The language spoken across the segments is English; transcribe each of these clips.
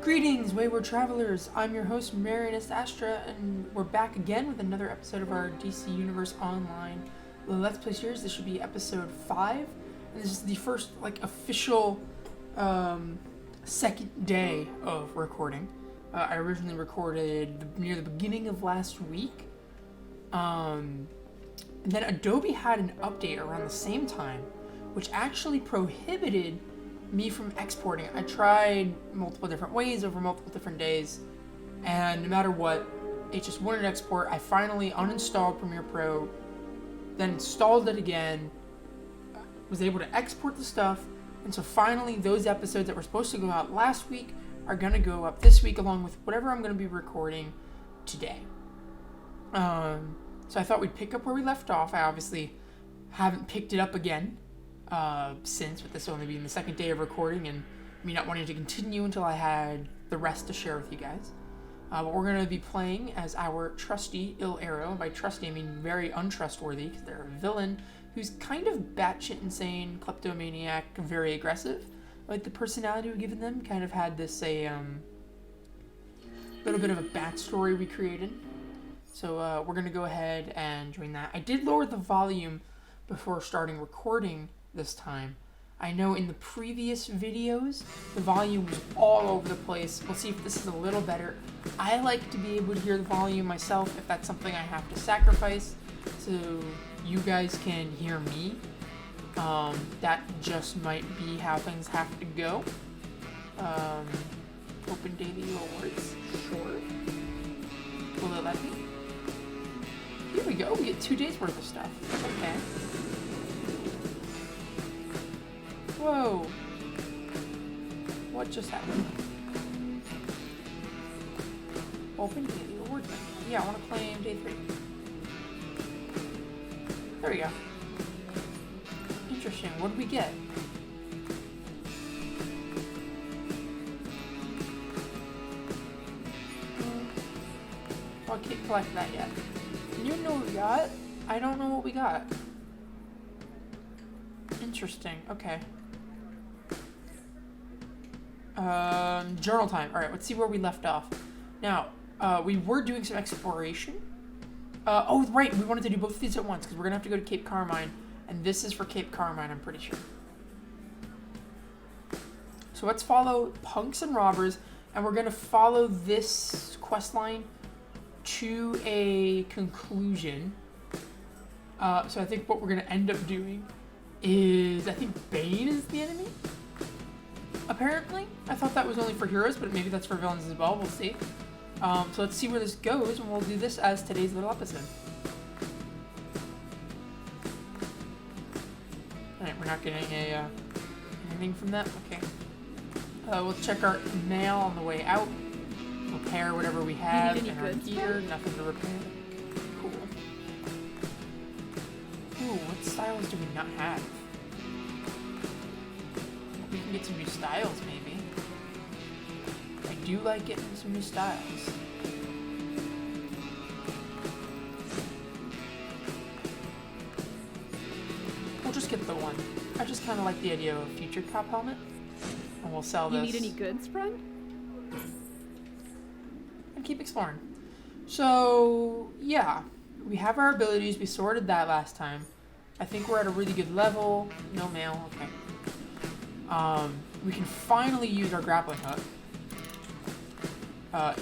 Greetings, wayward travelers! I'm your host, Marinus Astra, and we're back again with another episode of our DC Universe Online Let's Play series. This should be episode 5, and this is the first, official, second day of recording. I originally recorded near the beginning of last week, and then Adobe had an update around the same time, which actually prohibited me from exporting. I tried multiple different ways over multiple different days, and no matter what, it just wouldn't export. I finally uninstalled Premiere Pro, then installed it again, was able to export the stuff, and so finally those episodes that were supposed to go out last week are going to go up this week along with whatever I'm going to be recording today. So I thought we'd pick up where we left off. I obviously haven't picked it up again since, with this only being the second day of recording and me not wanting to continue until I had the rest to share with you guys. But we're going to be playing as our trusty Il Arrow. By trusty, I mean very untrustworthy, because they're a villain who's kind of batshit insane, kleptomaniac, very aggressive. Like, the personality we've given them kind of had this little bit of a backstory we created. So we're going to go ahead and join that. I did lower the volume before starting recording this time. I know in the previous videos the volume was all over the place. We'll see if this is a little better. I like to be able to hear the volume myself if that's something I have to sacrifice so you guys can hear me. That just might be how things have to go. Open daily rewards, sure. Will it let me? Here we go, we get 2 days worth of stuff. Okay. Whoa. What just happened? Open daily reward menu. Yeah, I want to claim day 3. There we go. Interesting. What did we get? Well, I can't collect that yet. Can you know what we got? I don't know what we got. Interesting. Okay. Journal time. Alright, let's see where we left off. Now, we were doing some exploration. Oh, right, we wanted to do both of these at once, because we're going to have to go to Cape Carmine, and this is for Cape Carmine, I'm pretty sure. So let's follow punks and robbers, and we're going to follow this quest line to a conclusion. So I think what we're going to end up doing is, I think Bane is the enemy? Apparently. I thought that was only for heroes, but maybe that's for villains as well. We'll see. So let's see where this goes, and we'll do this as today's little episode. Alright, we're not getting anything from that? Okay. We'll check our mail on the way out. Repair whatever we have in our gear. Nothing to repair. Cool. Ooh, what styles do we not have? We can get some new styles, maybe. I do like getting some new styles. We'll just get the one. I just kind of like the idea of a future cop helmet. And we'll sell this. You need any goods, friend? And keep exploring. So, yeah. We have our abilities. We sorted that last time. I think we're at a really good level. No mail. Okay. We can finally use our grappling hook.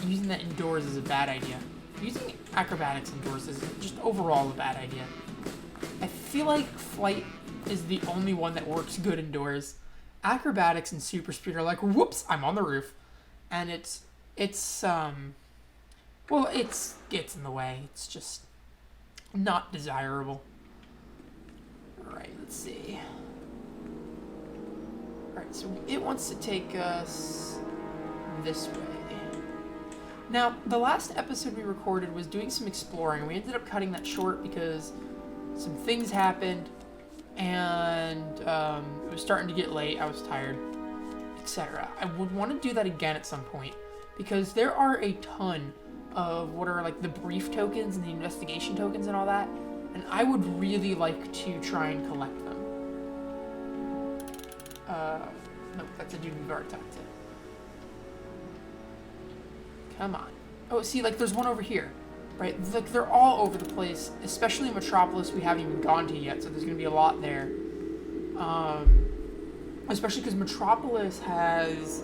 Using that indoors is a bad idea. Using acrobatics indoors is just overall a bad idea. I feel like flight is the only one that works good indoors. Acrobatics and super speed are like, whoops, I'm on the roof. And it gets in the way. It's just not desirable. Alright, let's see. Alright, so it wants to take us this way. Now, the last episode we recorded was doing some exploring. We ended up cutting that short because some things happened, and it was starting to get late. I was tired, etc. I would want to do that again at some point, because there are a ton of what are like the brief tokens and the investigation tokens and all that, and I would really like to try and collect them. Nope, that's a dude we've already talked to. Come on. Oh, see, like, there's one over here, right? Like, they're all over the place, especially in Metropolis we haven't even gone to yet, so there's going to be a lot there. Especially because Metropolis has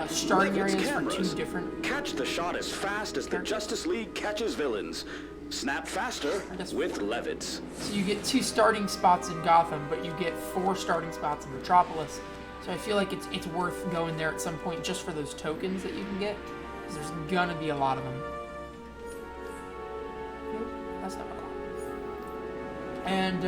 starting areas for 2 different... Catch the shot as fast as the Justice League catches villains. Snap faster with Levitts. So you get 2 starting spots in Gotham, but you get 4 starting spots in Metropolis. So I feel like it's worth going there at some point just for those tokens that you can get. Because there's gonna be a lot of them. Nope, that's not what I want. And,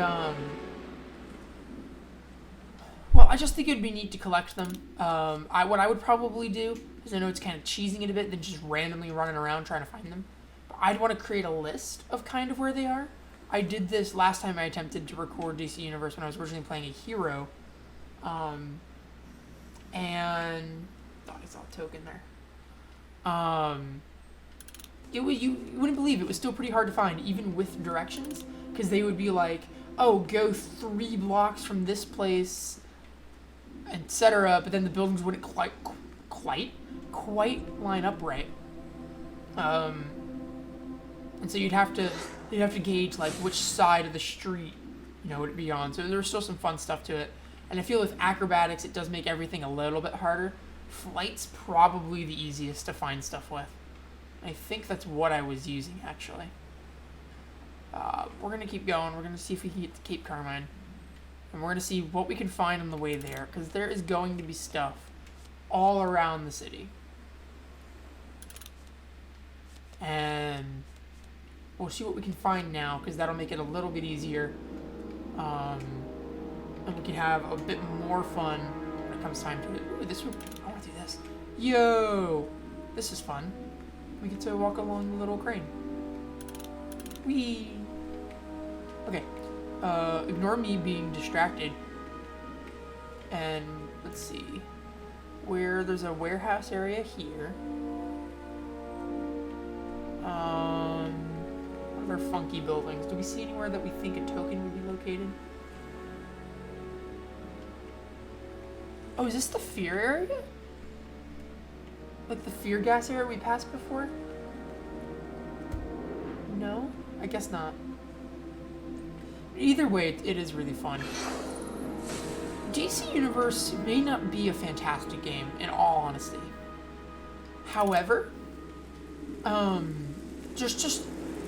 well, I just think it'd be neat to collect them. What I would probably do, because I know it's kind of cheesing it a bit, than just randomly running around trying to find them. But I'd want to create a list of kind of where they are. I did this last time I attempted to record DC Universe when I was originally playing a hero. And thought I saw a token there. You wouldn't believe it was still pretty hard to find, even with directions, because they would be like, oh, go 3 blocks from this place, etc. But then the buildings wouldn't quite line up right. And so you'd have to gauge like which side of the street, would it be on. So there's still some fun stuff to it. And I feel with acrobatics, it does make everything a little bit harder. Flight's probably the easiest to find stuff with. I think that's what I was using, actually. We're going to keep going. We're going to see if we can get to Cape Carmine. And we're going to see what we can find on the way there, because there is going to be stuff all around the city. And we'll see what we can find now, because that'll make it a little bit easier. And we can have a bit more fun when it comes time to it. Ooh, I want to do this. Yo! This is fun. We get to walk along the little crane. Whee! Okay. Ignore me being distracted. And let's see. There's a warehouse area here. What other funky buildings? Do we see anywhere that we think a token would be located? Oh, is this the fear area? Like the fear gas area we passed before? No? I guess not. Either way, it is really fun. DC Universe may not be a fantastic game, in all honesty. However,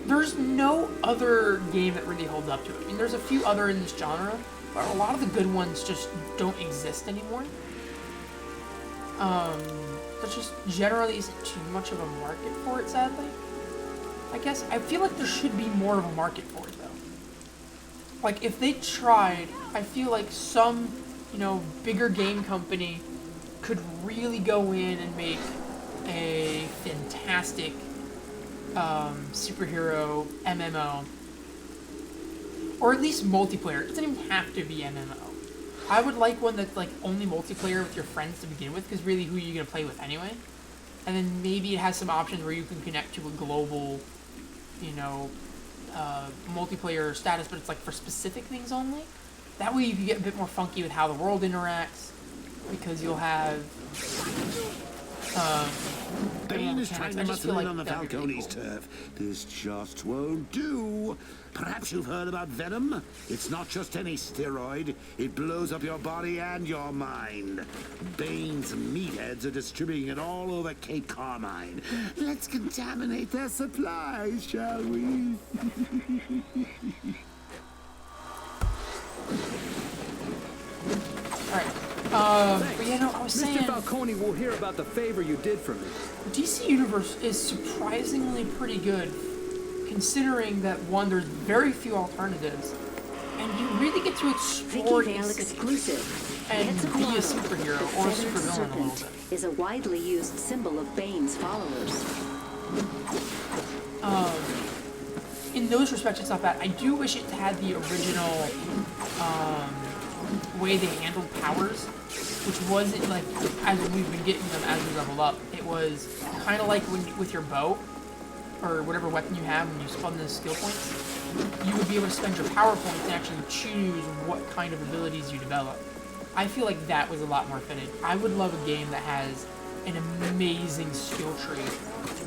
there's no other game that really holds up to it. I mean, there's a few other in this genre, but a lot of the good ones just don't exist anymore. There just generally isn't too much of a market for it, sadly. I guess I feel like there should be more of a market for it, though. Like, if they tried, I feel like some, bigger game company could really go in and make a fantastic superhero MMO. Or at least multiplayer. It doesn't even have to be MMO. I would like one that's like only multiplayer with your friends to begin with, because really who are you going to play with anyway? And then maybe it has some options where you can connect to a global, multiplayer status, but it's like for specific things only. That way you can get a bit more funky with how the world interacts, because you'll have... Bane is trying to muscle in on the Falcone's turf. This just won't do. Perhaps you've heard about Venom? It's not just any steroid. It blows up your body and your mind. Bane's meatheads are distributing it all over Cape Carmine. Let's contaminate their supplies, shall we? Alright. But I was saying... Mr. Falcone will hear about the favor you did for me. DC Universe is surprisingly pretty good, considering that, one, there's very few alternatives, and you really get to explore the city exclusive. and be a superhero or a supervillain a little bit. Is a widely used symbol of Bane's followers. In those respects, it's not bad. I do wish it had the original way they handled powers, which wasn't like as we've been getting them as we level up. It was kind of like when with your bow or whatever weapon you have when you spun the skill points, you would be able to spend your power points and actually choose what kind of abilities you develop. I feel like that was a lot more fitting. I would love a game that has an amazing skill tree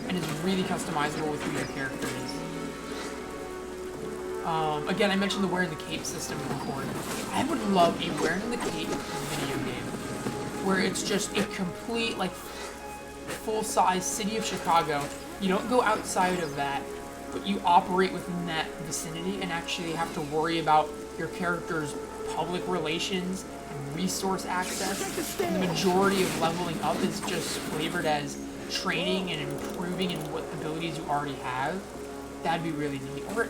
and is really customizable with who your character is. Again, I mentioned the wearing the cape system before. I would love a wearing the cape video game where it's just a complete, like, full-size city of Chicago. You don't go outside of that, but you operate within that vicinity and actually have to worry about your character's public relations and resource access. And the majority of leveling up is just flavored as training and improving in what abilities you already have. That'd be really neat. Or,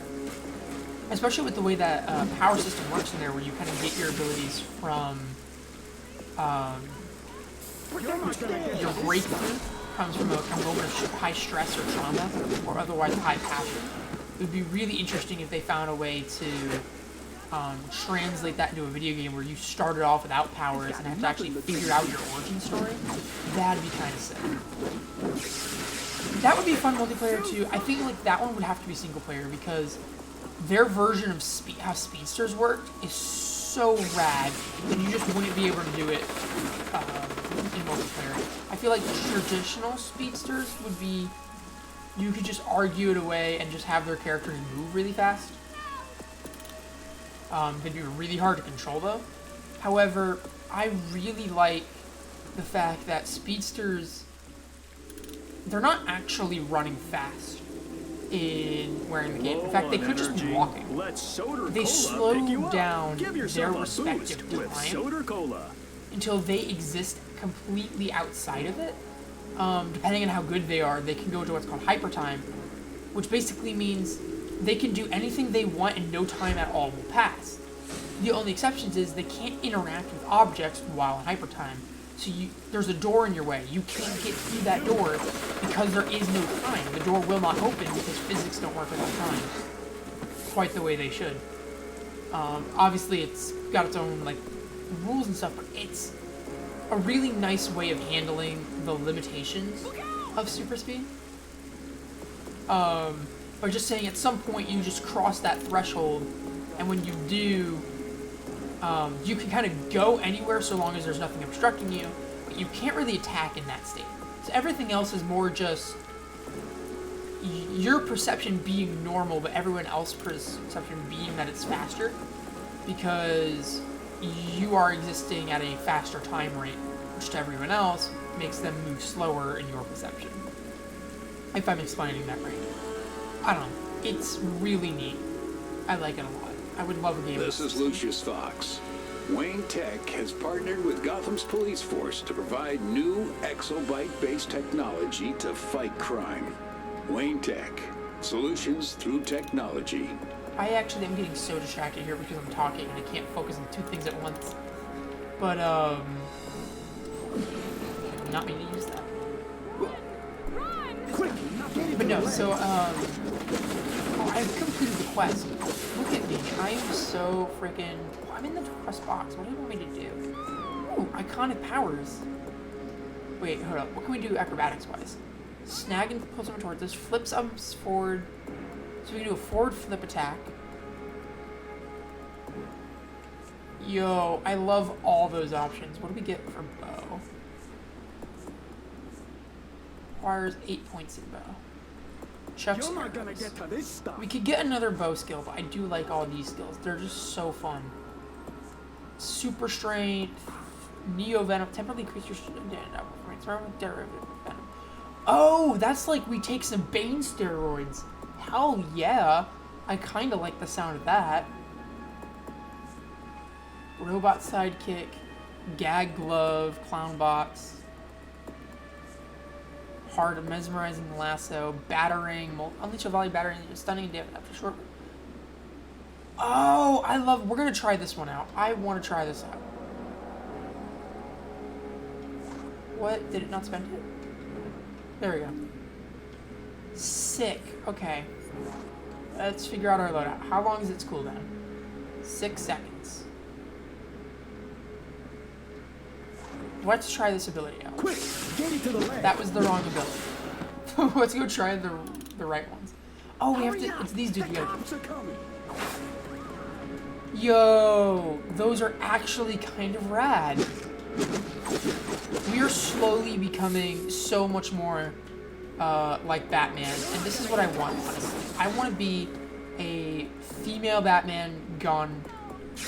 especially with the way that power system works in there, where you kind of get your abilities from your breakthrough comes from a moment of high stress or trauma, or otherwise high passion. It would be really interesting if they found a way to translate that into a video game where you started off without powers and have to actually figure out your origin story. That'd be kind of sick. That would be fun multiplayer too. I think like that one would have to be single player because their version of how speedsters worked is so rad that you just wouldn't be able to do it in multiplayer. I feel like traditional speedsters would be, you could just argue it away and just have their characters move really fast. They'd be really hard to control though. However, I really like the fact that speedsters, they're not actually running fast in wearing the game. In fact, they could just be walking. They slow down their respective time until they exist completely outside of it. Depending on how good they are, they can go to what's called hyper time, which basically means they can do anything they want and no time at all will pass. The only exceptions is they can't interact with objects while in hyper time. So there's a door in your way. You can't get through that door because there is no time. The door will not open because physics don't work without time quite the way they should. Obviously, it's got its own like rules and stuff, but it's a really nice way of handling the limitations of super speed. By just saying at some point you just cross that threshold, and when you do, you can kind of go anywhere so long as there's nothing obstructing you, but you can't really attack in that state. So everything else is more just your perception being normal, but everyone else's perception being that it's faster, because you are existing at a faster time rate, which to everyone else makes them move slower in your perception. If I'm explaining that right. I don't know. It's really neat. I like it a lot. I would love a game. This is Lucius Fox. Wayne Tech has partnered with Gotham's police force to provide new exobyte-based technology to fight crime. Wayne Tech. Solutions through technology. I actually am getting so distracted here because I'm talking and I can't focus on two things at once. But, not mean to use that. But no, so, oh, I've completed the quest. Look at me. I am so freaking... I'm in the quest box. What do you want me to do? Ooh, iconic powers. Wait, hold up. What can we do acrobatics-wise? Snag and pull someone towards us. Flips up forward. So we can do a forward flip attack. Yo, I love all those options. What do we get for bow? Requires 8 points in bow. Chuck's You're not gonna get to this stuff. We could get another bow skill, but I do like all these skills. They're just so fun. Super strength, Neo Venom, temporarily increase your derivative venom. Oh, that's like we take some Bane steroids. Hell yeah. I kind of like the sound of that. Robot sidekick, gag glove, clown box. Hard mesmerizing lasso, battering, unleash a volley battering, stunning damage after short. Oh, I love. We're gonna try this one out. I want to try this out. What? Did it not spend it? There we go. Sick. Okay. Let's figure out our loadout. How long is its cooldown? 6 seconds. Let's try this ability out. Quick, get into the leg. That was the wrong ability. Let's go try the right ones. Oh, we have to. It's these dudes. The cops are coming. Yo, those are actually kind of rad. we are slowly becoming so much more like Batman, and this is what I want, honestly. I want to be a female Batman gone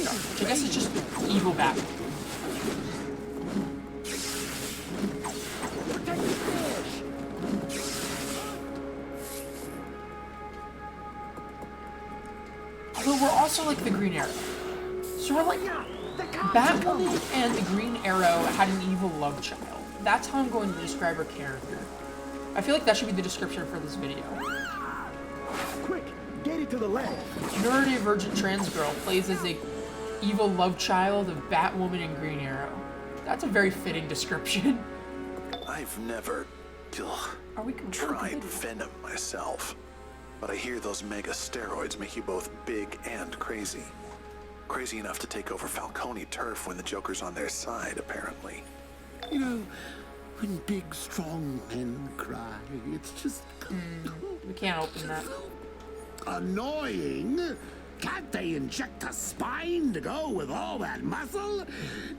dark, which I guess is just evil Batman. Although we're also like the Green Arrow. So we're like, Batwoman and the Green Arrow had an evil love child. That's how I'm going to describe her character. I feel like that should be the description for this video. Quick, get it to the ledge. Neurodivergent trans girl plays as a evil love child of Batwoman and Green Arrow. That's a very fitting description. I've never Are we tried Venom myself, but I hear those mega steroids make you both big and crazy. Crazy enough to take over Falcone turf when the Joker's on their side, apparently. You know, when big, strong men cry, it's just... We can't open that. annoying. Can't they inject a spine to go with all that muscle?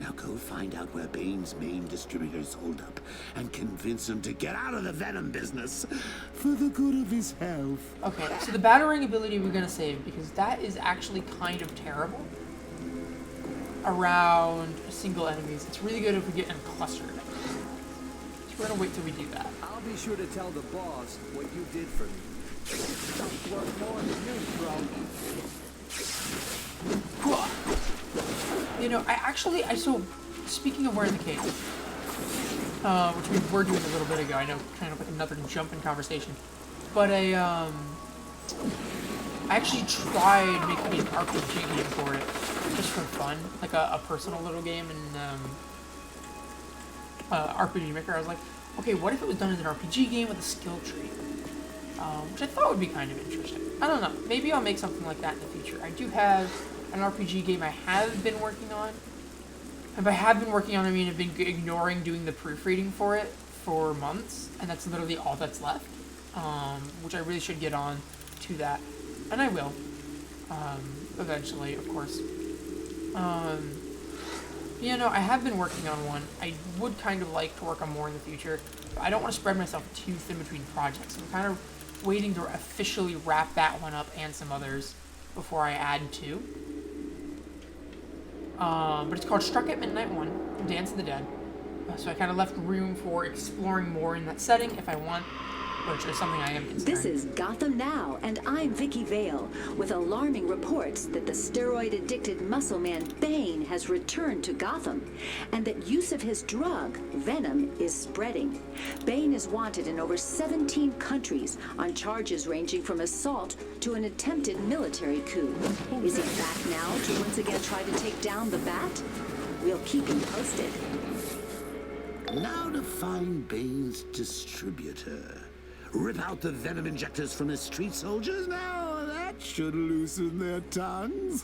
Now go find out where Bane's main distributors hold up and convince him to get out of the Venom business for the good of his health. Okay, so the Batarang ability we're gonna save because that is actually kind of terrible around single enemies. It's really good if we get in clustered. So we're gonna wait till we do that. I'll be sure to tell the boss what you did for me. Sounds worth more than you, bro. You know, so speaking of wearing the cape, which we were doing a little bit ago, I know, kind of like another jump in conversation, but I actually tried making an RPG game for it, just for fun, like a personal little game in RPG Maker. I was like, okay, what if it was done as an RPG game with a skill tree? Which I thought would be kind of interesting. I don't know, maybe I'll make something like that in the future. I do have an RPG game I have been working on. And by have been working on, I mean I've been ignoring doing the proofreading for it for months, and that's literally all that's left. Which I really should get on to that, and I will, eventually, of course. You know, I have been working on one. I would kind of like to work on more in the future, but I don't want to spread myself too thin between projects. I'm kind of waiting to officially wrap that one up and some others before I add to. But it's called Struck at Midnight 1, Dance of the Dead. So I kind of left room for exploring more in that setting if I want, which is something I am considering. This is Gotham Now, and I'm Vicky Vale, with alarming reports that the steroid-addicted muscle man Bane has returned to Gotham, and that use of his drug, Venom, is spreading. Bane is wanted in over 17 countries on charges ranging from assault to an attempted military coup. Is he back now to once again try to take down the Bat? We'll keep him posted. Now to find Bane's distributor. Rip out the venom injectors from his street soldiers? Now that should loosen their tongues.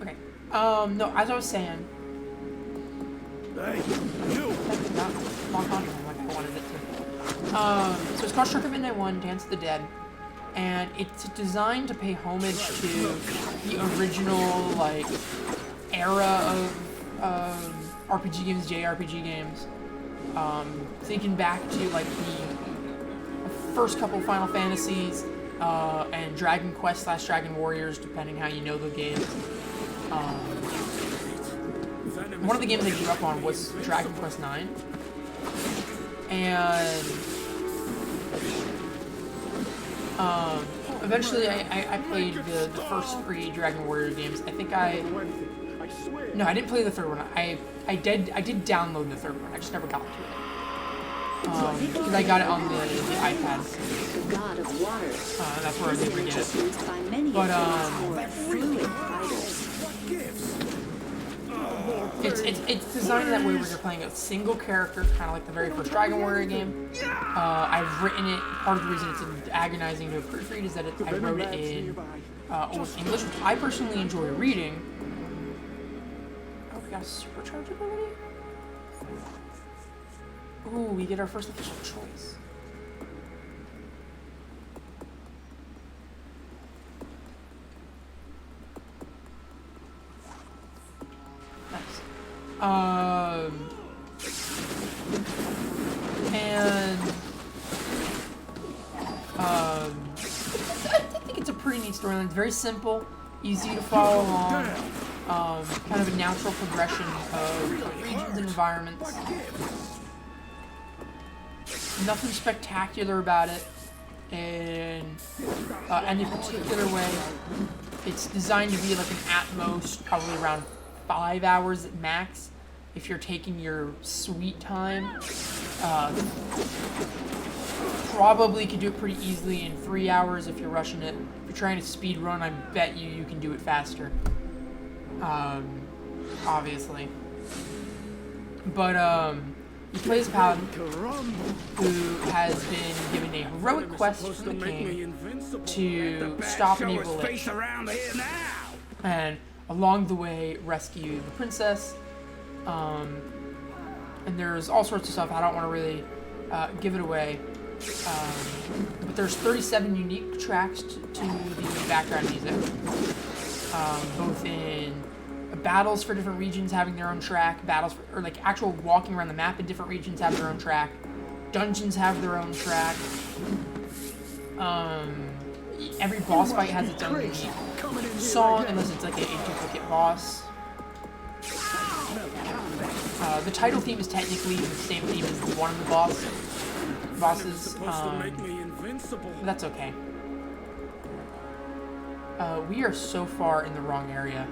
Okay. No, as I was saying. Hey, you! Not locked on like I wanted it to. So it's called Struck at Midnight 1, Dance of the Dead. And it's designed to pay homage to the original, like, era of RPG games, JRPG games. Thinking back to like the first couple Final Fantasies and Dragon Quest / Dragon Warriors, depending how you know the games. One of the games I grew up on was Dragon Quest IX, and eventually I played the first 3 Dragon Warrior games. I think no, I didn't play the third one. I did download the third one. I just never got to it. Because I got it on the iPad. The god of water. That's where I did get it. Used by many But fluid fighters. it's designed that way where you're playing a single character, kind of like the very first Dragon Warrior game. I've written it. Part of the reason it's agonizing to proofread is that I wrote it in Old English, which I personally enjoy reading. Oh, we got a supercharge ability? Ooh, we get our first official choice. Nice. And I think it's a pretty neat storyline. It's very simple, easy to follow along. Kind of a natural progression of regions and environments. Nothing spectacular about it in any particular way. It's designed to be like an at most probably around 5 hours at max if you're taking your sweet time. Probably could do it pretty easily in 3 hours if you're rushing it. If you're trying to speed run, I bet you can do it faster. Obviously. But you play as Paladin, who has been given a heroic quest from the king to stop an evil lich. And along the way, rescue the princess. And there's all sorts of stuff. I don't want to really give it away. But there's 37 unique tracks to the background music. Both in battles for different regions having their own track, or like actual walking around the map in different regions have their own track. Dungeons have their own track. Every boss fight has its own unique song, unless it's like a duplicate boss. The title theme is technically the same theme as one of the bosses. But that's okay. We are so far in the wrong area.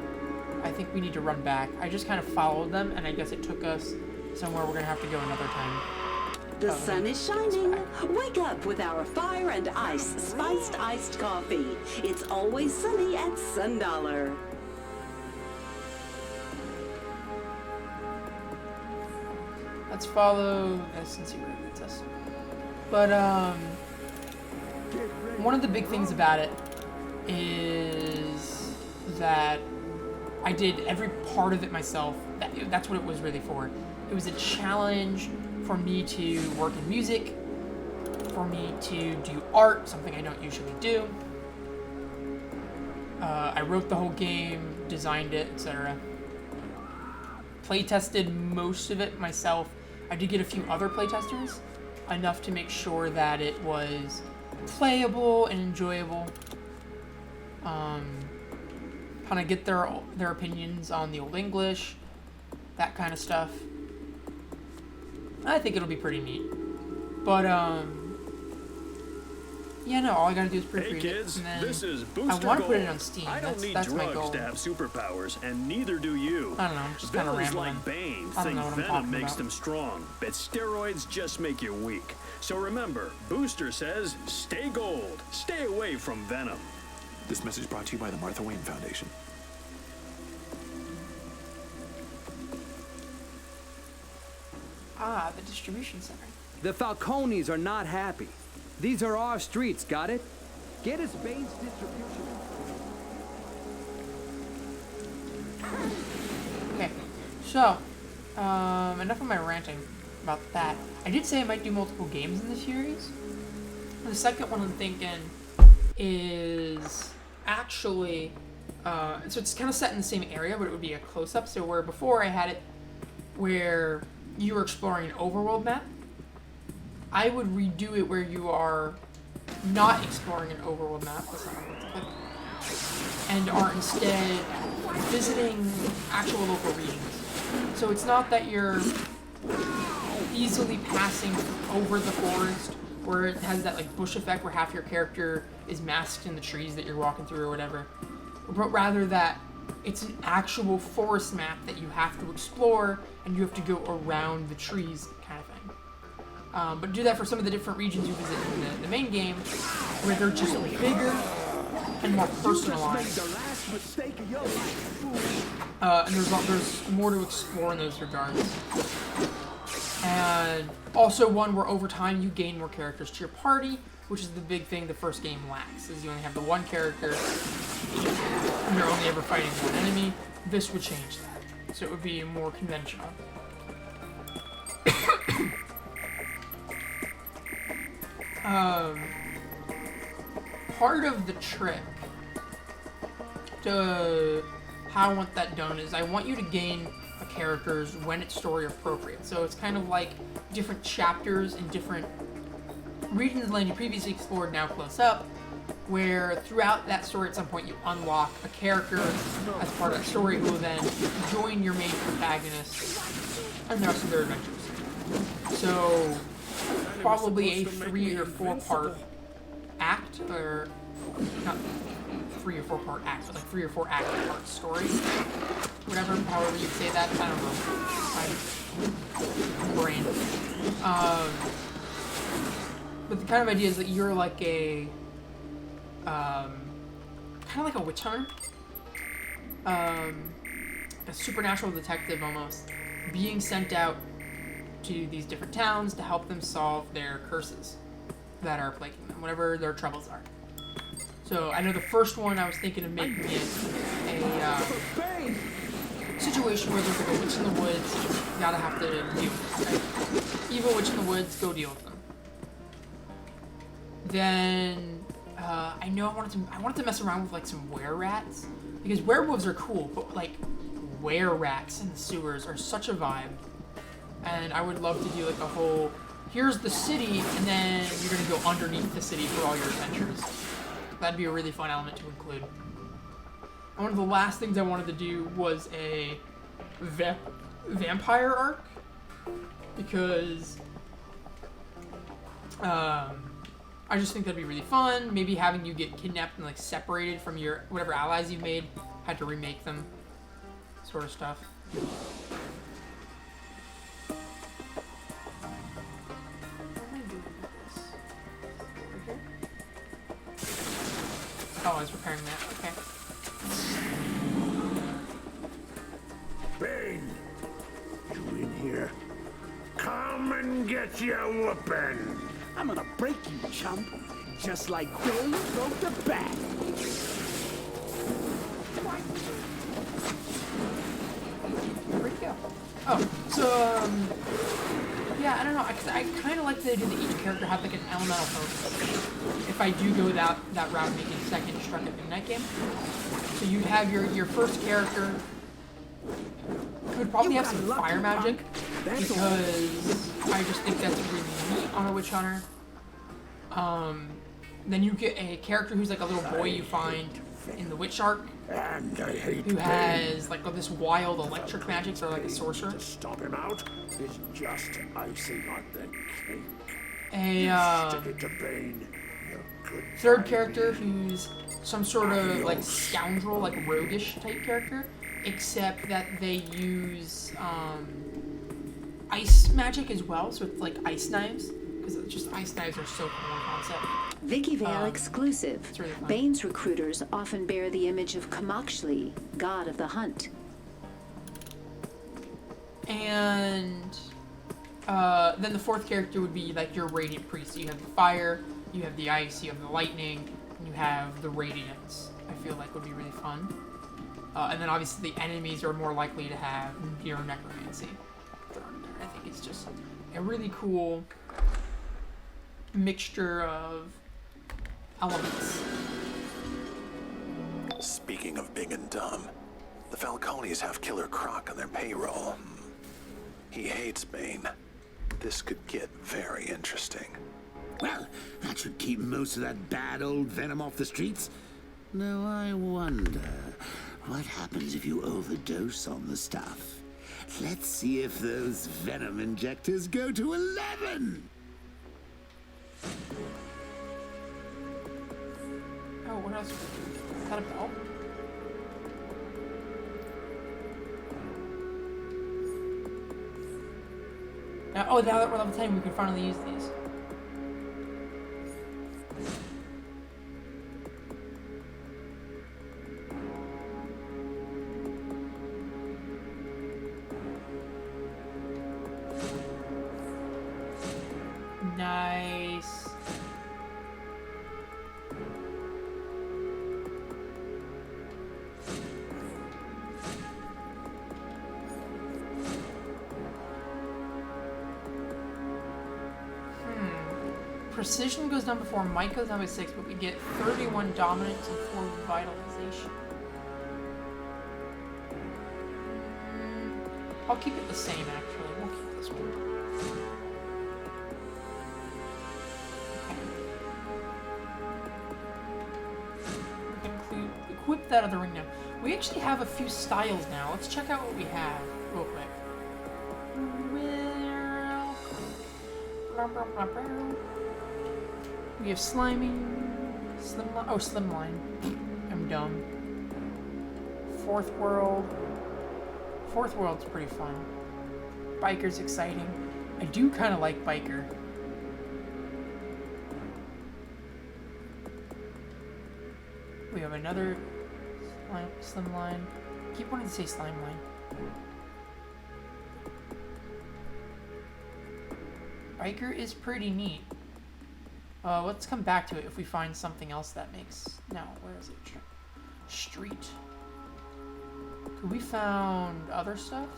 I think we need to run back. I just kind of followed them, and I guess it took us somewhere we're going to have to go another time. The sun is shining. Wake up with our Fire and Ice spiced iced coffee. It's always sunny at $1. Let's follow this and see where it leads us. But one of the big things about it is that I did every part of it myself. That's what it was really for. It was a challenge for me to work in music, for me to do art, something I don't usually do. I wrote the whole game, designed it, etc. Playtested most of it myself. I did get a few other playtesters, enough to make sure that it was playable and enjoyable. Kind of get their opinions on the Old English, that kind of stuff. I think it'll be pretty neat. But yeah, no, all I gotta do is proofread kids, it, and then this is Booster I want to put it Gold. on Steam. I don't need That's my drugs goal. to have superpowers, and neither do you. I don't know, I'm just kind of Villains rambling. like Bane I don't think know what I'm Venom talking makes about. them strong, but steroids just make you weak. So remember, Booster says, stay gold. Stay away from Venom. This message brought to you by the Martha Wayne Foundation. Ah, the distribution center. The Falcones are not happy. These are our streets, got it? Get us Bane's distribution. Okay, so, enough of my ranting about that. I did say I might do multiple games in the series. The second one I'm thinking is actually, so it's kind of set in the same area, but it would be a close-up. So where before I had it where you were exploring an overworld map, I would redo it where you are not exploring an overworld map, that's not what it's like, and are instead visiting actual local regions. So it's not that you're easily passing over the forest where it has that like bush effect where half your character is masked in the trees that you're walking through or whatever, but rather that it's an actual forest map that you have to explore and you have to go around the trees kind of thing. But do that for some of the different regions you visit in the main game, where they're just bigger and more personalized. And there's more to explore in those regards. And also one where over time you gain more characters to your party, which is the big thing the first game lacks, is you only have the one character and you're only ever fighting one enemy. This would change that. So it would be more conventional. Part of the trick to how I want that done is I want you to gain a characters when it's story appropriate. So it's kind of like different chapters and different regions of the land you previously explored now close up, where throughout that story at some point you unlock a character as part of that story who will then join your main protagonist and the rest of their adventures. So probably a 3 or 4 part act, or not 3 or 4 part act, but like 3 or 4 act part story. Whatever, however you say that, I don't know. My brain. But the kind of idea is that you're like a kind of like a witch hunter, a supernatural detective almost, being sent out to these different towns to help them solve their curses that are plaguing them, whatever their troubles are. So I know the first one I was thinking of making it a situation where there's like a witch in the woods, you gotta have to deal with it, right? Evil witch in the woods, go deal with them. Then I know I wanted to mess around with like some were-rats, because werewolves are cool, but like were-rats in the sewers are such a vibe. And I would love to do like a whole, here's the city, and then you're gonna go underneath the city for all your adventures. That'd be a really fun element to include. One of the last things I wanted to do was a vampire arc, because I just think that'd be really fun. Maybe having you get kidnapped and like separated from your whatever allies you've made, had to remake them, sort of stuff. Oh, I was repairing that. Okay. Bane, you in here? Come and get your whooping. I'm gonna break you, chump. Just like Bane broke the bat. Where'd he go? Oh, so, yeah, I don't know. I kind of like the idea that each character had like an elemental focus. If I do go that route, making second Destructive Midnight game. So you'd have your first character who would probably have some fire magic, because I just think that's really neat on a witch hunter. Then you get a character who's like a little boy you find in the witch arc, who has like this wild electric magic, so like a sorcerer. To stop him out is just icing on the cake. Stick it to Bane. Third character who's some sort of like scoundrel, like roguish type character, except that they use ice magic as well, so it's like ice knives, because just ice knives are so cool in concept. Vicky Vale exclusive. It's really fun. Bane's recruiters often bear the image of Kamakshli, god of the hunt. And then the fourth character would be like your radiant priest. So you have the fire, you have the ice, you have the lightning, and you have the radiance. I feel like would be really fun. And then obviously the enemies are more likely to have your necromancy. I think it's just a really cool mixture of elements. Speaking of big and dumb, the Falcones have Killer Croc on their payroll. He hates Bane. This could get very interesting. Well, that should keep most of that bad old venom off the streets. Now I wonder, what happens if you overdose on the stuff? Let's see if those venom injectors go to 11! Oh, what else? Is that a bell? Oh, now that we're level 10, we can finally use these. Nice. Precision goes down before, might goes down by 6, but we get 31 dominance and 4 vitalization. I'll keep it the same, actually. We'll keep this one. that other ring now. We actually have a few styles now. Let's check out what we have real quick. We have slimy, slimline. Oh, slimline. I'm dumb. Fourth world. Fourth world's pretty fun. Biker's exciting. I do kind of like biker. We have another slimline. Keep wanting to say slime line. Biker is pretty neat. Let's come back to it if we find something else that makes... No, where is it? Street. Could we found other stuff?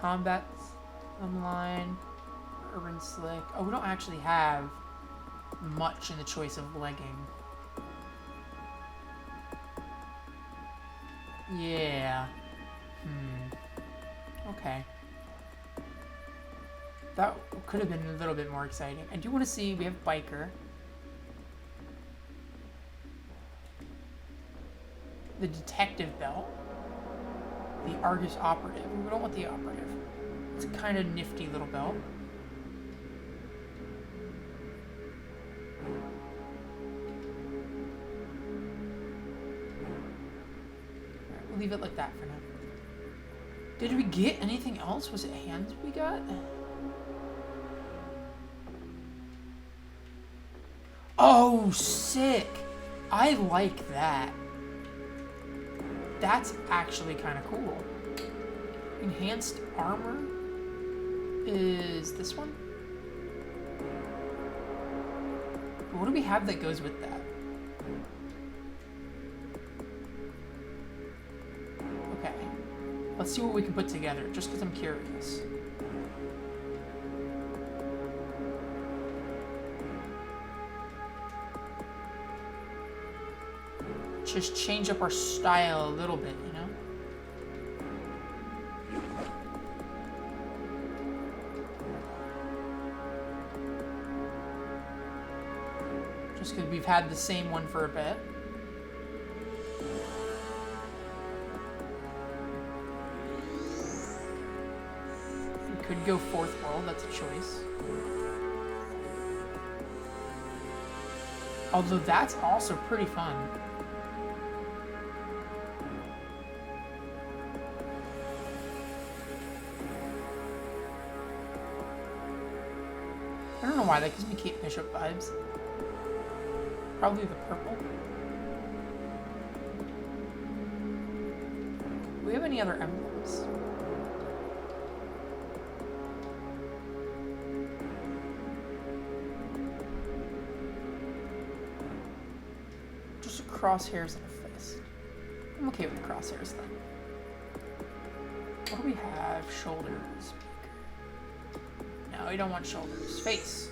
Combat Slimline, Urban Slick. Oh, we don't actually have much in the choice of legging. Yeah. Okay. That could have been a little bit more exciting. I do want to see, we have biker. The detective belt. The Argus operative. We don't want the operative. It's a kind of nifty little belt. Alright, we'll leave it like that for now. Did we get anything else? Was it hands we got? Oh, sick! I like that. That's actually kind of cool. Enhanced armor is this one? What do we have that goes with that? Okay. Let's see what we can put together, just because I'm curious. Just change up our style a little bit, you know? Just because we've had the same one for a bit. We could go fourth world, that's a choice. Although that's also pretty fun. I don't know why, that gives me Kate Bishop vibes. Probably the purple. Do we have any other emblems? Just crosshairs and a fist. I'm okay with the crosshairs then. What do we have? Shoulders. No, we don't want shoulders. Face.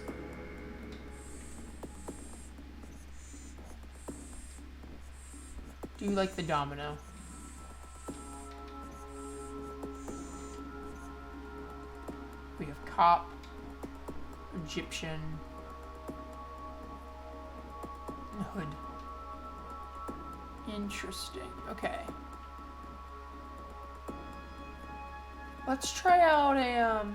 Do you like the domino? We have cop, Egyptian, and hood. Interesting. Okay. Let's try out a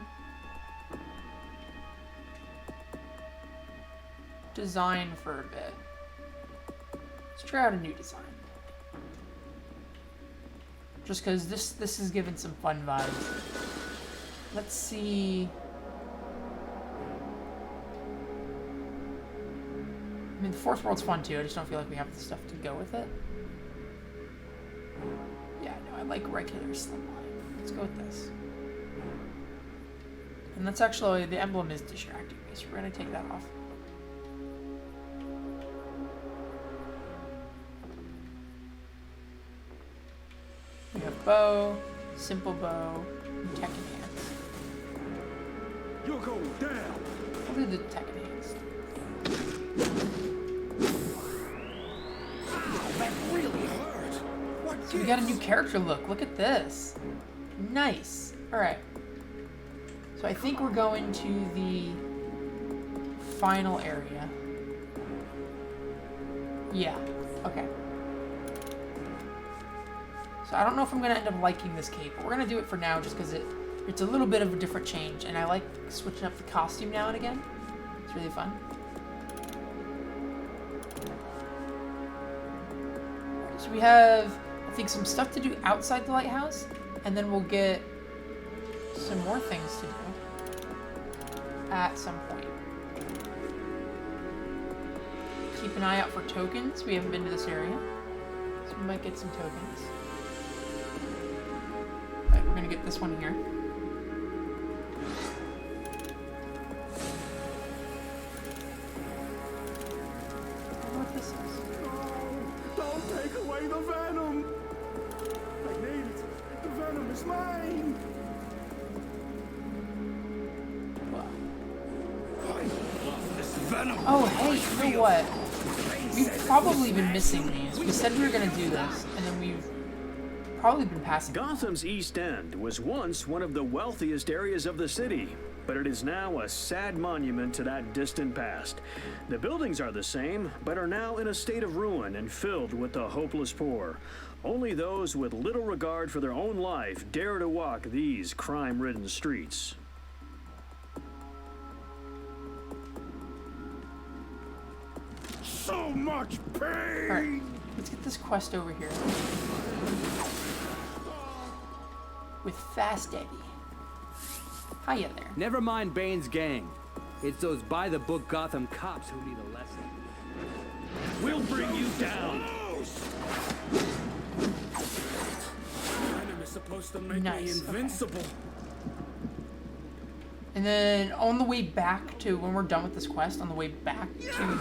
design for a bit. Let's try out a new design. Just because this is giving some fun vibes. Let's see. I mean, the fourth world's fun too. I just don't feel like we have the stuff to go with it. Yeah, no, I like regular slimline. Let's go with this. And that's actually, the emblem is distracting me, so we're gonna take that off. We have bow, simple bow, and tech enhanced. You're going down. I'll do the tech enhanced. Ow, that really hurt. What So we got a new character look. Look at this. Nice. All right. So I think we're going to the final area. Yeah. Okay. So I don't know if I'm gonna end up liking this cape, but we're gonna do it for now just because it's a little bit of a different change, and I like switching up the costume now and again. It's really fun. So we have, I think, some stuff to do outside the lighthouse, and then we'll get some more things to do at some point. Keep an eye out for tokens. We haven't been to this area, so we might get some tokens. Alright, we're gonna get this one here. I wonder what this is. Don't take away the venom! I need it. The venom is mine! Oh, hey, you know what? We've probably been missing these. We said we were gonna do this, and then we've probably been passing. Gotham's East End was once one of the wealthiest areas of the city, but it is now a sad monument to that distant past. The buildings are the same, but are now in a state of ruin and filled with the hopeless poor. Only those with little regard for their own life dare to walk these crime-ridden streets. So much pain! Alright, let's get this quest over here. With Fast Eddie. Hiya there. Never mind Bane's gang. It's those by-the-book Gotham cops who need a lesson. We'll bring you down! Venom is supposed to make me invincible. Okay. And then on the way back to, when we're done with this quest, on the way back to the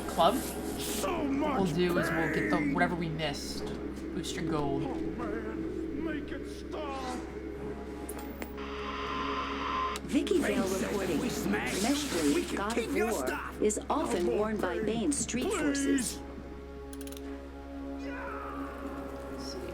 club, what we'll do is we'll get the whatever we missed. Booster gold. Oh man, make it stop! Vicky Vale reporting. Meshblade, God of War, is often worn by Bane's street forces.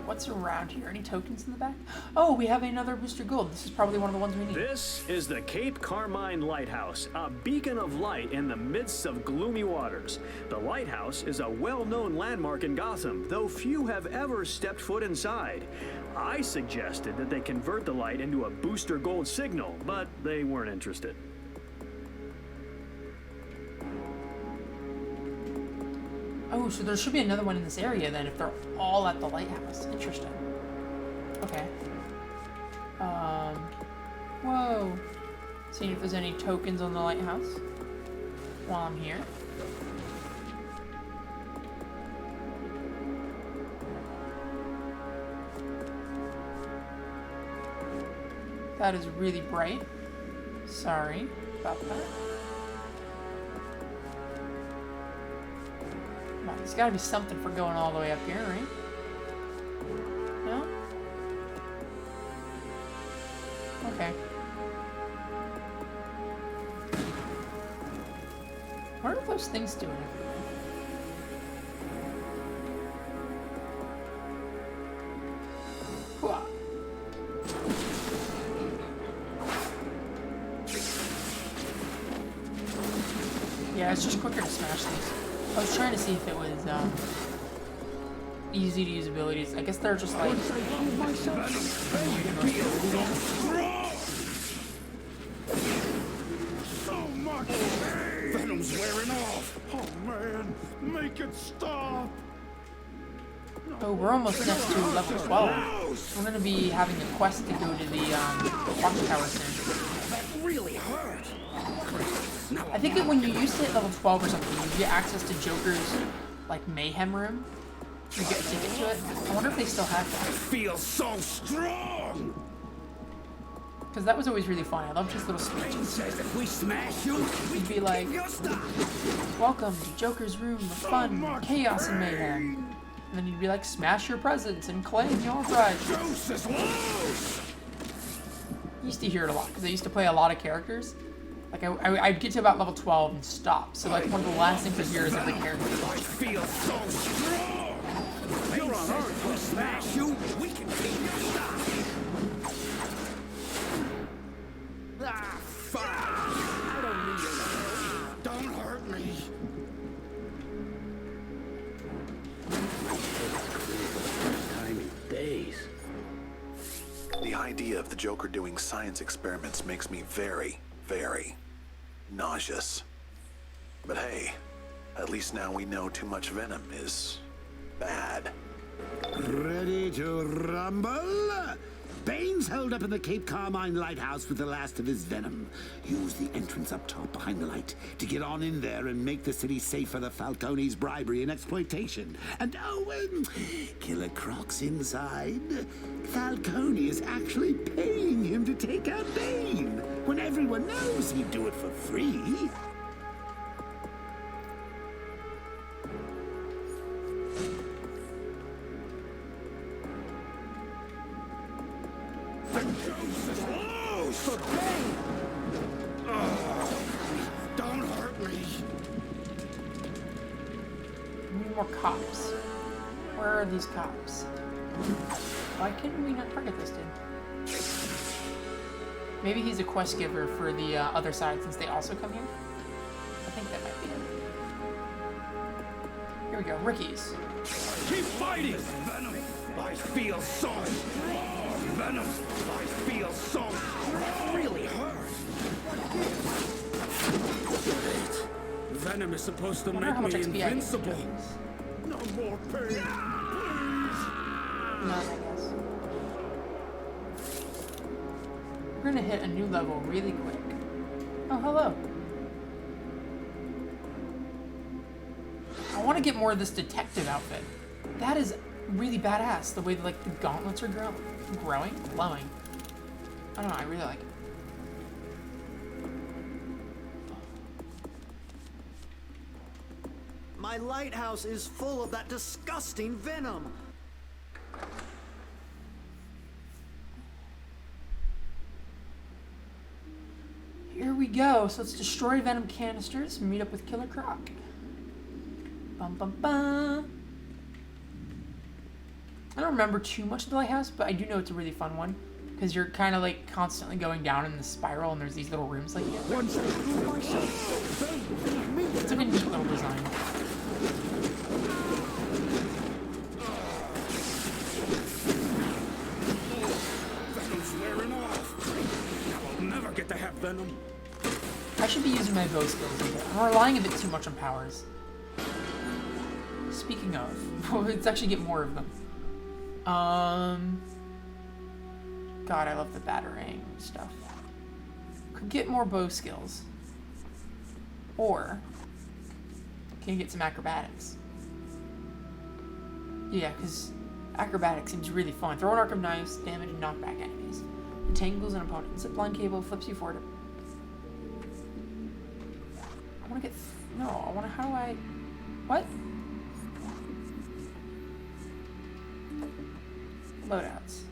What's around here? Any tokens in the back? Oh, we have another booster gold. This is probably one of the ones we need. This is the Cape Carmine Lighthouse, a beacon of light in the midst of gloomy waters. The lighthouse is a well-known landmark in Gotham, though few have ever stepped foot inside. I suggested that they convert the light into a booster gold signal, but they weren't interested. Oh, so there should be another one in this area then if they're all at the lighthouse. Interesting. Okay. Whoa. Seeing if there's any tokens on the lighthouse while I'm here. That is really bright. Sorry about that. There's gotta be something for going all the way up here, right? No? Okay. What are those things doing everywhere? Hooah. Yeah, it's just quicker to smash these. I was trying to see if it was easy to use abilities. I guess they're just like. So much pain! Venom's wearing off! Oh man, make it stop! Oh, we're almost next to level 12. We're gonna be having a quest to go to the watchtower soon. That really hurt! I think that when you used to hit level 12 or something, you get access to Joker's, like, mayhem room. You get a ticket to it. I wonder if they still have that. I feel so strong! Because that was always really fun. I loved his little speeches. Says if we smash you, He'd be like, welcome to Joker's room of fun, chaos, and mayhem. And then you'd be like, smash your presents and claim your prize. I used to hear it a lot, because I used to play a lot of characters. Like, I'd get to about level 12 and stop. So, like, one of the last things I'd hear is every character. I feel so strong! You're on Earth, we smash you, we can keep your stuff! Ah, fuck! I don't need your help. Don't hurt me. The idea of the Joker doing science experiments makes me very, very nauseous. But hey, at least now we know too much venom is bad. Ready to rumble? Bane's holed up in the Cape Carmine lighthouse with the last of his venom. Use the entrance up top behind the light to get on in there and make the city safe for the Falcone's bribery and exploitation. And Killer Croc's inside. Falcone is actually paying him to take out Bane when everyone knows he'd do it for free. For Bane! Don't hurt me. We need more cops. Where are these cops? Why couldn't we not target this dude? Maybe he's a quest giver for the other side since they also come here? I think that might be it. Here we go, Ricky's. Keep fighting! Venom! I feel so venom! I feel so really hurt! Venom is supposed to make me invincible! No more pain! Please! None, I guess. We're gonna hit a new level really quick. Oh, hello. I want to get more of this detective outfit. That is really badass. The way that, like, the gauntlets are glowing. I don't know. I really like it. My lighthouse is full of that disgusting venom. Here we go. So let's destroy venom canisters and meet up with Killer Croc. Bum bum bum. I don't remember too much of the lighthouse, but I do know it's a really fun one. Because you're kind of like constantly going down in the spiral and there's these little rooms like that. It's like a neat little design. Venom's wearing off. I'll never get to have venom. I should be using my bow skills a bit. I'm relying a bit too much on powers. Speaking of, let's actually get more of them. God, I love the batarang stuff. Could get more bow skills. Or, can you get some acrobatics? Yeah, because acrobatics seems really fun. Throw an arc of knives, damage, and knock back enemies. Entangles an opponent. Zipline cable flips you forward. I want to get... no, I want to... how do I... what? Loadouts.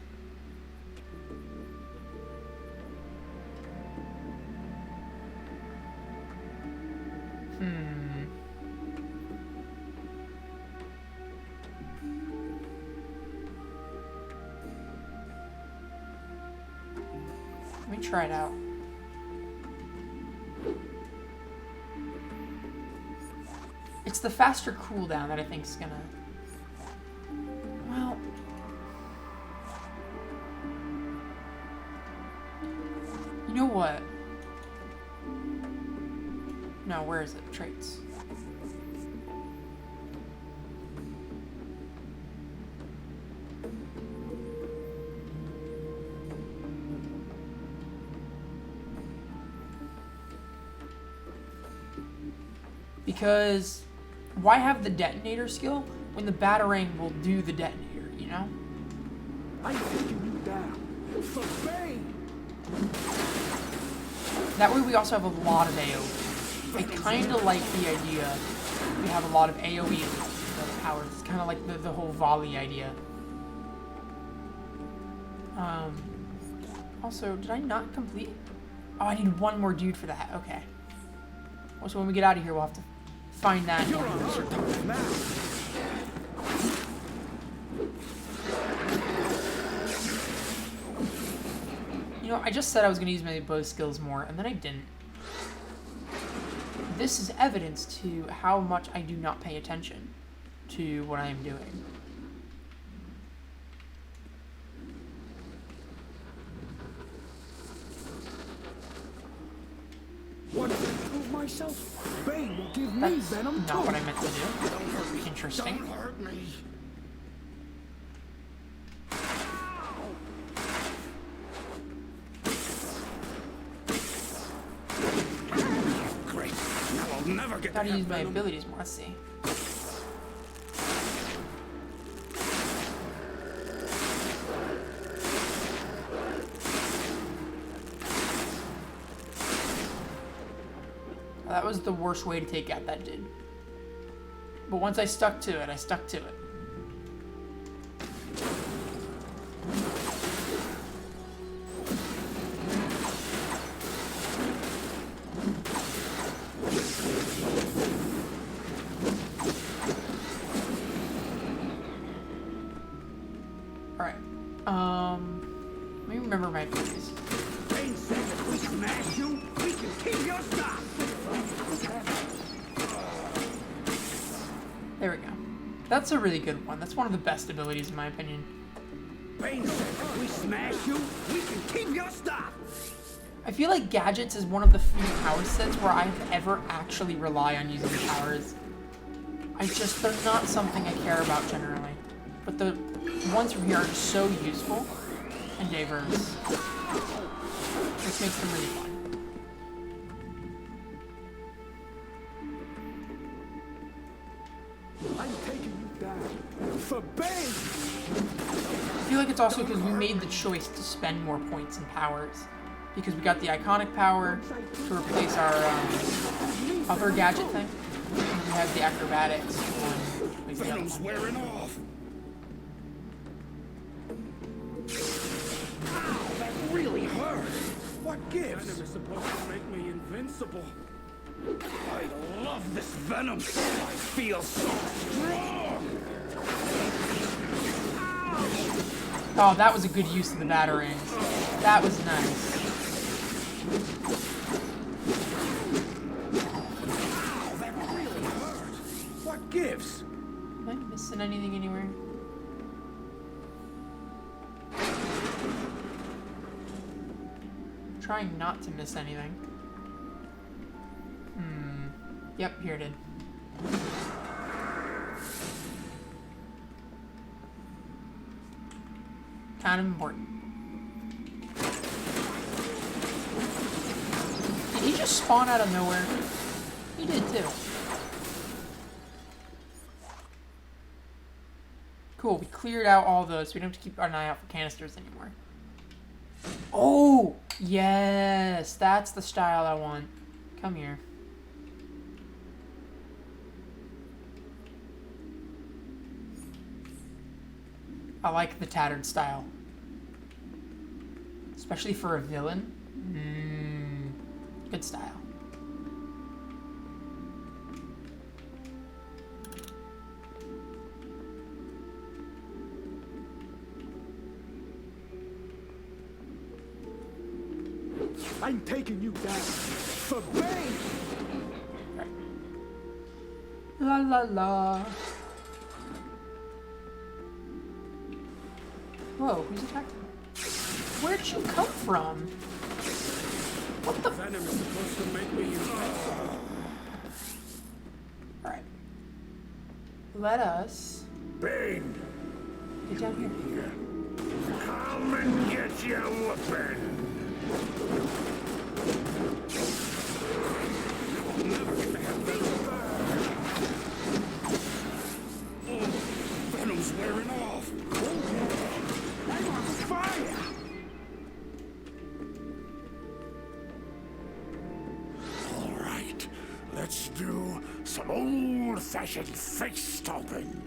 Let me try it out. It's the faster cooldown that I think is gonna... well... you know what? No, where is it? Traits. Because why have the detonator skill when the batarang will do the detonator, you know? I'm taking you down. For Bane! That way we also have a lot of AoE. I kind of like the idea we have a lot of AoE powers. It's kind of like the whole volley idea. Also, did I not complete? Oh, I need one more dude for that. Okay. Well, so when we get out of here, we'll have to find that. You're on our time now. You know, I just said I was going to use my bow skills more, and then I didn't. This is evidence to how much I do not pay attention to what I am doing. myself, Bane will give me That's venom not too. what I meant to do. Don't hurt me. Interesting. Don't hurt me. Great. Now I'll never get Gotta to use have my venom. abilities more. Let's see. That was the worst way to take out that dude. But once I stuck to it, I stuck to it. Alright. Let me remember my abilities. Bane says if we smash you, we can keep your stuff. There we go. That's a really good one. That's one of the best abilities in my opinion. Bane says if we smash you, we can keep your stuff. I feel like gadgets is one of the few power sets where I've ever actually rely on using powers. They're not something I care about generally. But the ones from here are just so useful and diverse. Which makes them really fun. I'm taking you down for Bane. I feel like it's also because we made the choice to spend more points and powers. Because we got the iconic power to replace our other gadget thing. And then we have the acrobatics one. Like the other Venom's one. wearing off. Ow, that really hurt. What gives? Venom is supposed to make me invincible. I love this venom. I feel so strong. Oh, that was a good use of the batarangs. That was nice. Ow, that really hurt. What gives? Am I missing anything anywhere? Trying not to miss anything. Yep, here it is. Kind of important. Did he just spawn out of nowhere? He did too. Cool, we cleared out all those, so we don't have to keep an eye out for canisters anymore. Oh! Yes! That's the style I want. Come here. I like the tattered style. Especially for a villain. Good style. I'm taking you down for Bane. La la la. Whoa, who's attacking? Where'd you come from? What the? Venom is supposed to make me invincible. Alright. Let us Bane, get down here. come and get your weapon. You'll never get to have Venom. Oh, Venom's wearing off. I'm on fire. All right, let's do some old-fashioned face stomping.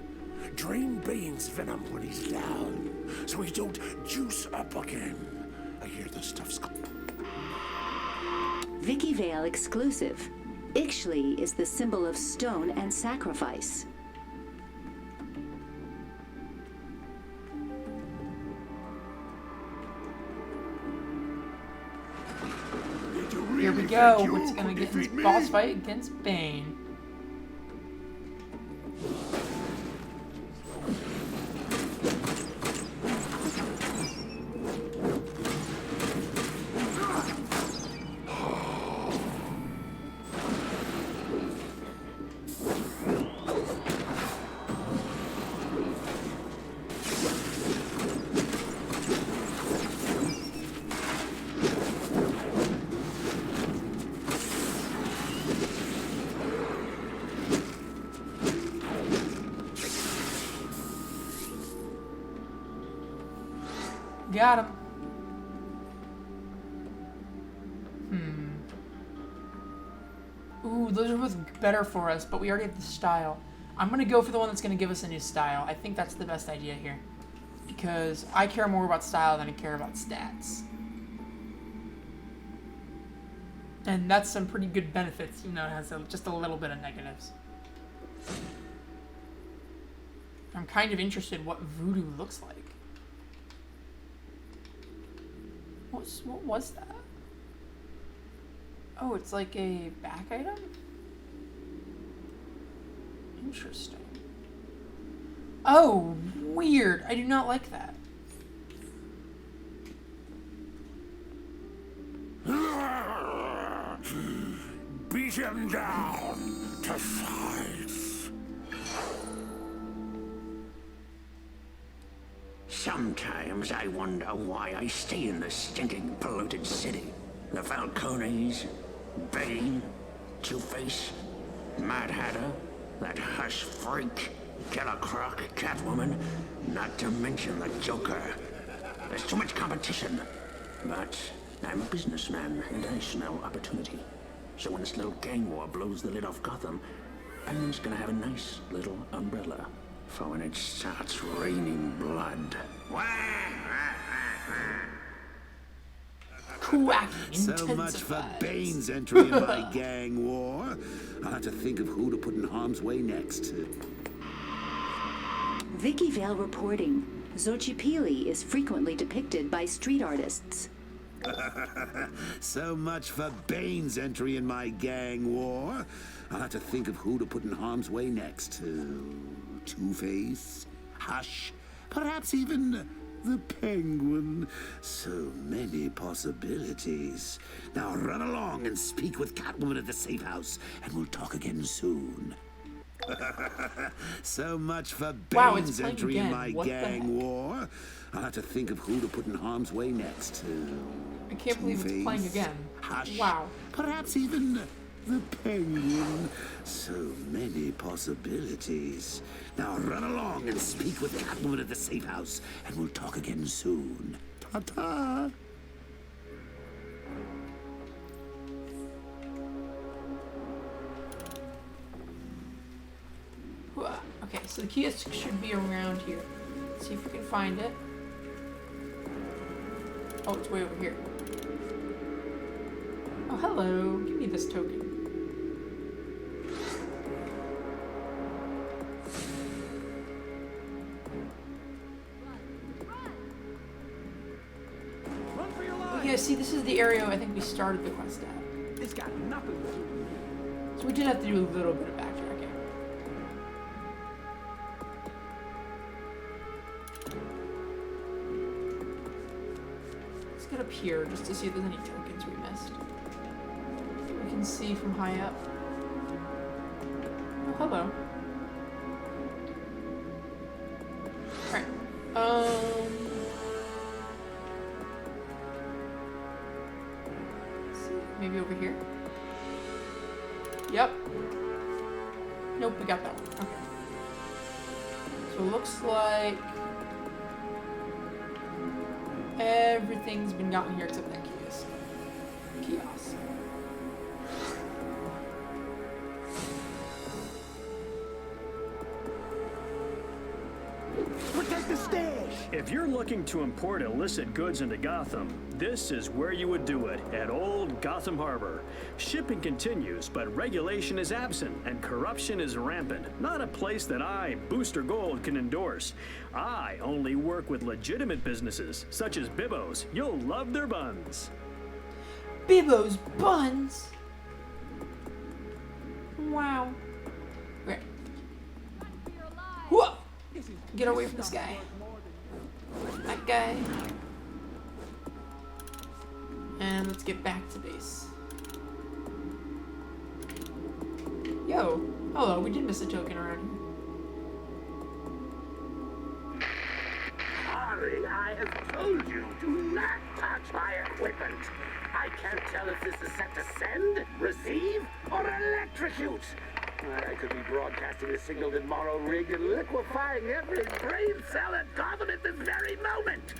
Drain Bane's venom when he's down, so he don't juice up again. I hear this stuff's... Vicky Vale exclusive. Ixchli is the symbol of stone and sacrifice. Here we go. What's gonna get in this boss fight against Bane? Got him. Ooh, those are both better for us, but we already have the style. I'm gonna go for the one that's gonna give us a new style. I think that's the best idea here. Because I care more about style than I care about stats. And that's some pretty good benefits, even though it has just a little bit of negatives. I'm kind of interested what voodoo looks like. What was that? Oh, it's like a back item? Interesting. Oh, weird. I do not like that. Beat him down to size. Sometimes I wonder why I stay in this stinking, polluted city. The Falcones, Bane, Two-Face, Mad Hatter, that hush freak, Killer Croc, Catwoman, not to mention the Joker. There's too much competition. But I'm a businessman and I smell opportunity. So when this little gang war blows the lid off Gotham, Batman's gonna have a nice little umbrella for when it starts raining blood. So much for Bane's entry in my gang war. I'll have to think of who to put in harm's way next. Vicky Vale reporting. Xochipilli is frequently depicted by street artists. So much for Bane's entry in my gang war. I'll have to think of who to put in harm's way next. Two-Face, Hush, perhaps even the Penguin. So many possibilities. Now run along and speak with Catwoman at the safe house, and we'll talk again soon. So much for Bane's entry in my gang war. I'll have to think of who to put in harm's way next. I can't believe it's playing again. Hush, wow. Perhaps even the Penguin. So many possibilities. Now run along and speak with Catwoman at the safe house, and we'll talk again soon. Ta-ta! Okay, so the kiosk should be around here. Let's see if we can find it. Oh, it's way over here. Oh, hello. Give me this token. Oh, yeah, see, this is the area I think we started the quest at. It's got nothing to do with me. So we did have to do a little bit of backtracking. Let's get up here just to see if there's any tokens we missed. We can see from high up. Oh, hello. Alright. Let's see. Maybe over here? Yep. Nope, we got that one. Okay. So it looks like everything's been gotten here except that kiosk. Protect the stash! If you're looking to import illicit goods into Gotham, this is where you would do it, at Old Gotham Harbor. Shipping continues, but regulation is absent and corruption is rampant. Not a place that I, Booster Gold, can endorse. I only work with legitimate businesses, such as Bibbo's. You'll love their buns. Bibbo's buns? Wow. Okay. Whoa! Get away from this guy. That guy. And let's get back to base. Yo. Hello, we did miss a token around here. Sorry, I have told you, do not touch my equipment. I can't tell if this is set to send, receive, or electrocute. I could be broadcasting a signal that Morrow rigged and liquefying every brain cell at Gotham at this very moment.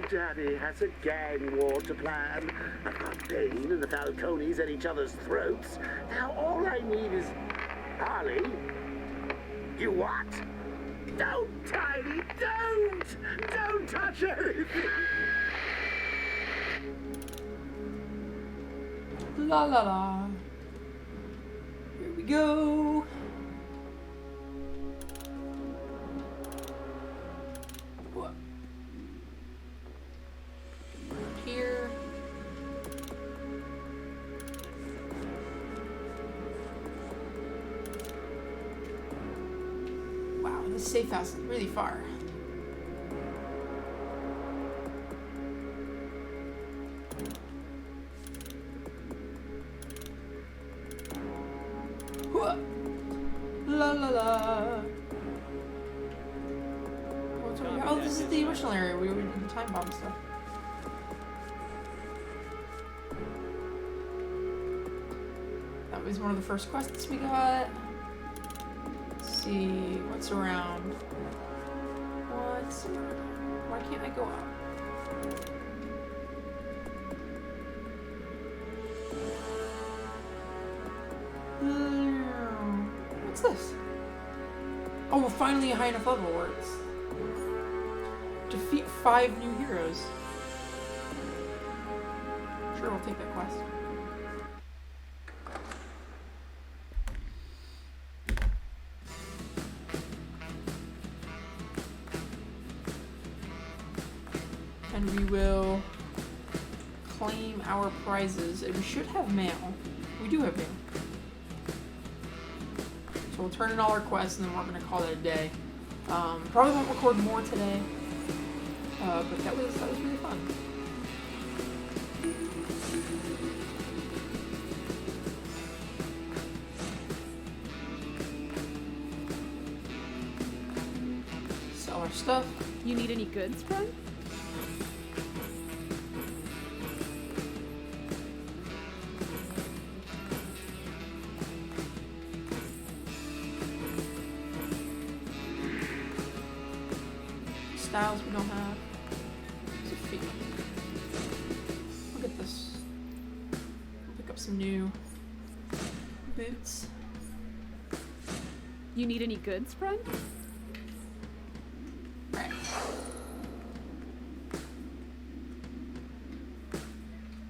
Daddy has a gang war to plan. I've got Bane and the Falcones at each other's throats. Now all I need is... Harley? You what? Don't, Tiny, don't! Don't touch anything! La la la. Here we go. What? Here. Wow, this safe house is really far. La la la. What's over here? Oh, this is the original area where we were in the time bomb stuff. That was one of the first quests we got. Let's see what's around. What's around? Why can't I go up? What's this? Oh, we're finally a high enough level where it's... Defeat 5 new heroes. Sure, we'll take that quest. And we will claim our prizes. And we should have mail. We do have mail. So we'll turn in all our quests and then we're going to call it a day. Probably won't record more today. But that was really fun. Sell our stuff. You need any goods, friend? Styles we don't have. It's a fee. Look at this. We'll pick up some new boots. You need any goods, friend? Right.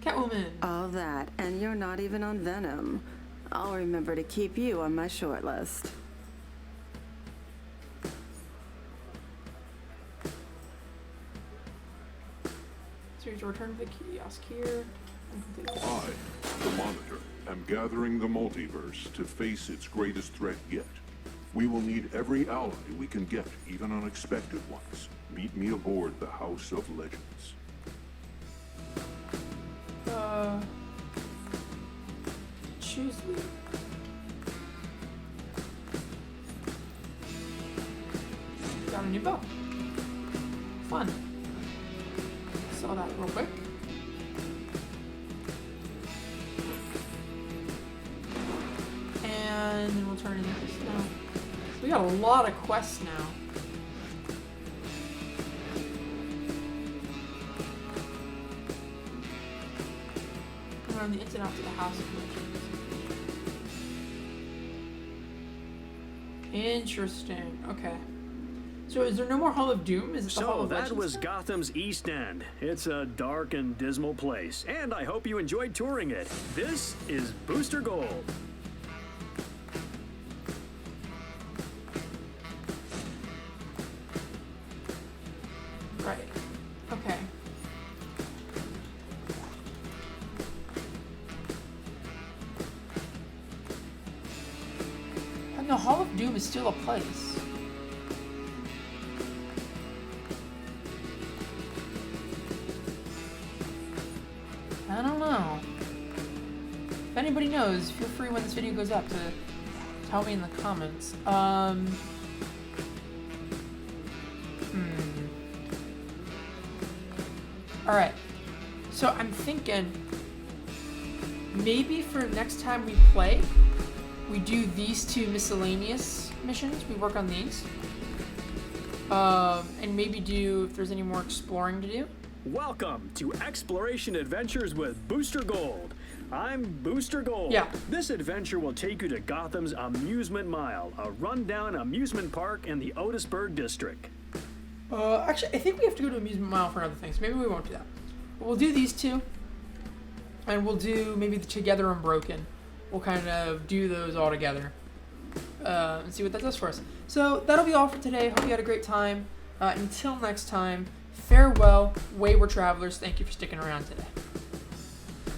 Catwoman. All that, and you're not even on Venom. I'll remember to keep you on my short list. To return to the kiosk here. I, the Monitor, am gathering the multiverse to face its greatest threat yet. We will need every ally we can get, even unexpected ones. Meet me aboard the House of Legends. Choose me. Got a new bow. Fun. Saw that real quick. And then we'll turn into this now. We got a lot of quests now. We're on the ins and outs of the House of Legends. Interesting. Okay. So is there no more Hall of Doom? Is it the Hall of Legends? So that was Gotham's East End. It's a dark and dismal place, and I hope you enjoyed touring it. This is Booster Gold. Right. Okay. And the Hall of Doom is still a place. I don't know. If anybody knows, feel free when this video goes up to tell me in the comments. Alright. So I'm thinking maybe for next time we play, we do these 2 miscellaneous missions. We work on these. And maybe do if there's any more exploring to do. Welcome to Exploration Adventures with Booster Gold. I'm Booster Gold. Yeah. This adventure will take you to Gotham's Amusement Mile, a rundown amusement park in the Otisburg district. Actually, I think we have to go to Amusement Mile for another thing, so maybe we won't do that. But we'll do these two, and we'll do maybe the Together Unbroken. We'll kind of do those all together and see what that does for us. So that'll be all for today. Hope you had a great time. Until next time, farewell, wayward travelers. Thank you for sticking around today.